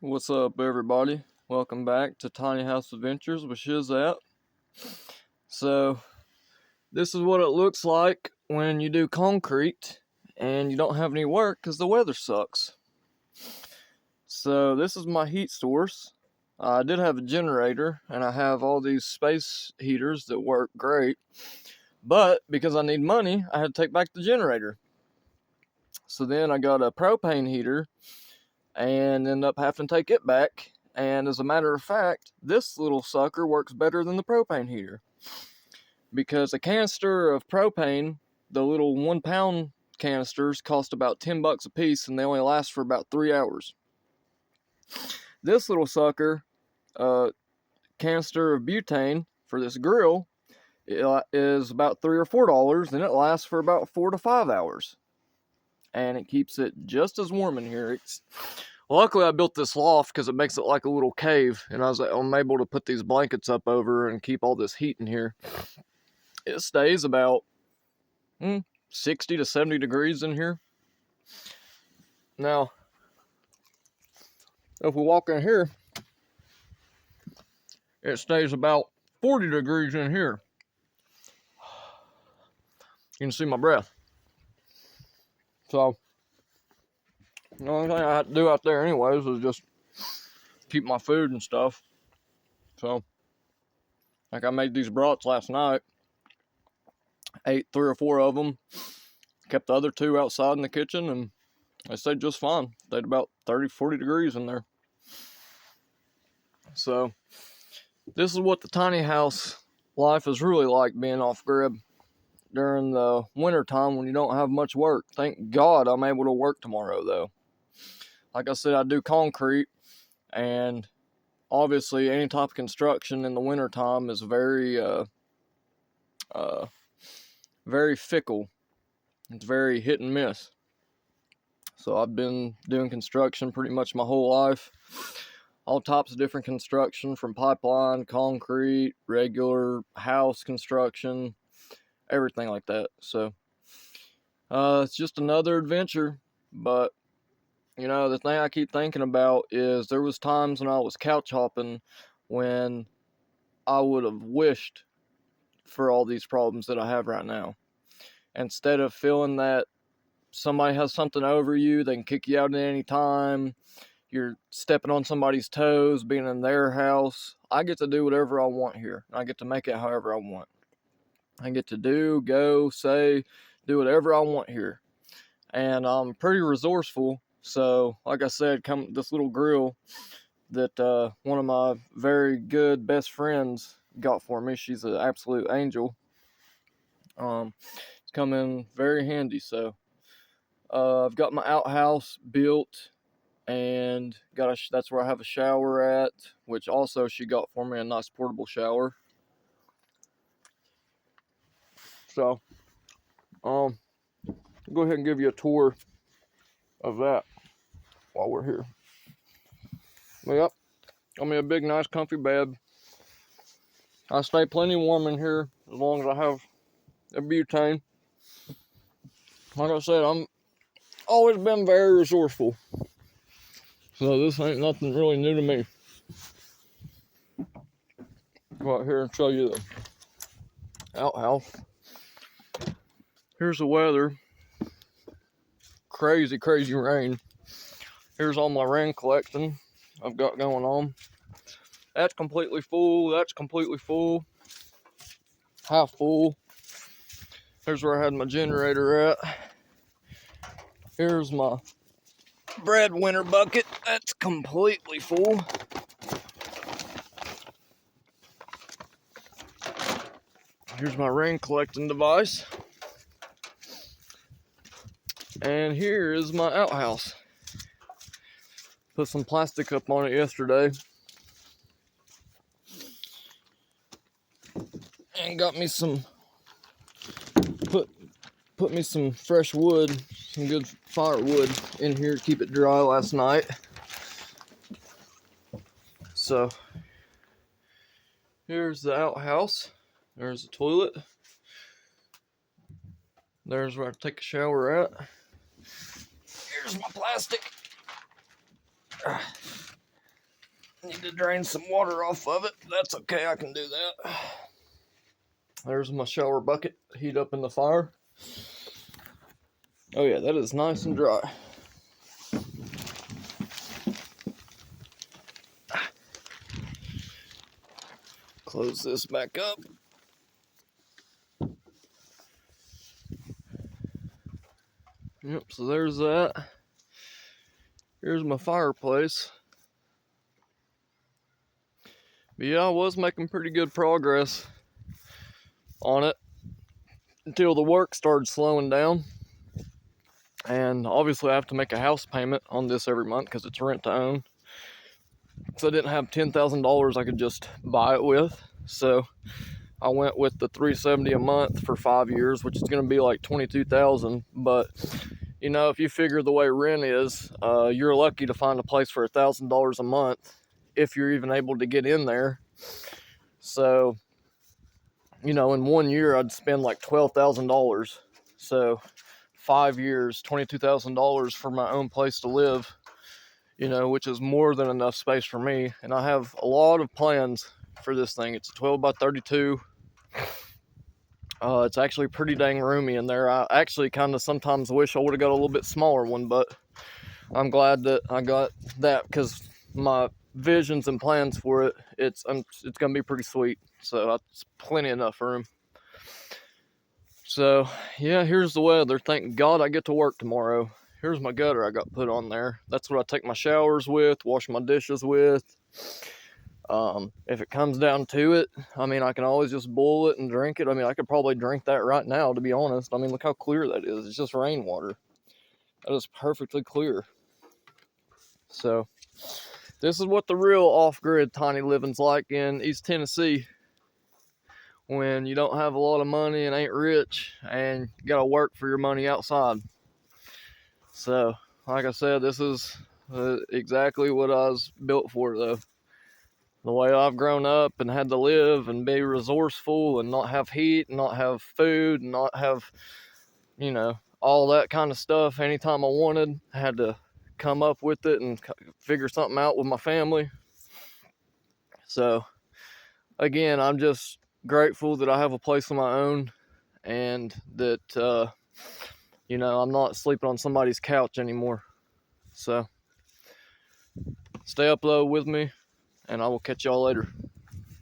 What's up, everybody? Welcome back to Tiny House Adventures with Shizzat. So, this is what it looks like when you do concrete and you don't have any work because the weather sucks. So, this is my heat source. I did have a generator and I have all these space heaters that work great, but because I need money, I had to take back the generator. So, then I got a propane heater and end up having to take it back. And as a matter of fact, this little sucker works better than the propane heater. Because a canister of propane, the little 1 pound canisters, cost about $10 a piece and they only last for about 3 hours. This little sucker, canister of butane for this grill, is about $3 or $4 and it lasts for about 4 to 5 hours. And it keeps it just as warm in here. Luckily, I built this loft because it makes it like a little cave, and I'm able to put these blankets up over and keep all this heat in here. It stays about 60 to 70 degrees in here. Now, if we walk in here, it stays about 40 degrees in here. You can see my breath. So, the only thing I have to do out there anyways is just keep my food and stuff. So, like I made these brats last night. Ate 3 or 4 of them. Kept the other 2 outside in the kitchen and they stayed just fine. Stayed about 30, 40 degrees in there. So, this is what the tiny house life is really like, being off grid during the winter time when you don't have much work. Thank God I'm able to work tomorrow, though. Like I said, I do concrete, and obviously any type of construction in the winter time is very fickle. It's very hit and miss. So I've been doing construction pretty much my whole life. All types of different construction, from pipeline, concrete, regular house construction, everything like that. So it's just another adventure. But the thing I keep thinking about is there was times when I was couch hopping when I would have wished for all these problems that I have right now. Instead of feeling that somebody has something over you, they can kick you out at any time, you're stepping on somebody's toes, being in their house. I get to do whatever I want here. I get to make it however I want. I get to do, go, say, do whatever I want here. And I'm pretty resourceful. So, like I said, this little grill that one of my very good best friends got for me. She's an absolute angel. It's come in very handy. So, I've got my outhouse built, and that's where I have a shower at, which also she got for me, a nice portable shower. So, go ahead and give you a tour of that while we're here. Yep, got me a big, nice, comfy bed. I stay plenty warm in here as long as I have a butane. Like I said, I'm always been very resourceful. So this ain't nothing really new to me. Go out here and show you the outhouse. Here's the weather. Crazy, crazy rain. Here's all my rain collection I've got going on. That's completely full. That's completely full. Half full. Here's where I had my generator at. Here's my breadwinner bucket. That's completely full. Here's my rain collecting device. And here is my outhouse. Put some plastic up on it yesterday. And got me put me some fresh wood, some good firewood in here to keep it dry last night. So here's the outhouse. There's the toilet. There's where I take a shower at. Here's my plastic. Need to drain some water off of it. That's okay, I can do that. There's my shower bucket, heat up in the fire. Oh yeah, that is nice and dry. Close this back up. Yep, so there's that. Here's my fireplace. But yeah, I was making pretty good progress on it until the work started slowing down. And obviously I have to make a house payment on this every month because it's rent to own. So I didn't have $10,000 I could just buy it with. So I went with the $370 a month for 5 years, which is going to be like $22,000. But you know, if you figure the way rent is, you're lucky to find a place for $1,000 a month if you're even able to get in there. So, you know, in 1 year I'd spend like $12,000. So 5 years, $22,000 for my own place to live, you know, which is more than enough space for me. And I have a lot of plans for this thing. It's a 12 by 32. It's actually pretty dang roomy in there. I actually kind of sometimes wish I would have got a little bit smaller one, but I'm glad that I got that because my visions and plans for it, it's gonna be pretty sweet. So that's plenty enough room. So yeah, here's the weather. Thank God I get to work tomorrow. Here's my gutter I got put on there. That's what I take my showers with, wash my dishes with. If it comes down to it, I mean, I can always just boil it and drink it. I mean, I could probably drink that right now, to be honest. I mean, look how clear that is. It's just rainwater. That is perfectly clear. So this is what the real off-grid tiny living's like in East Tennessee, when you don't have a lot of money and ain't rich and you gotta work for your money outside. So like I said, this is exactly what I was built for, though. The way I've grown up and had to live and be resourceful and not have heat and not have food and not have, you know, all that kind of stuff. Anytime I wanted, I had to come up with it and figure something out with my family. So again, I'm just grateful that I have a place of my own and that, you know, I'm not sleeping on somebody's couch anymore. So stay up low with me, and I will catch y'all later.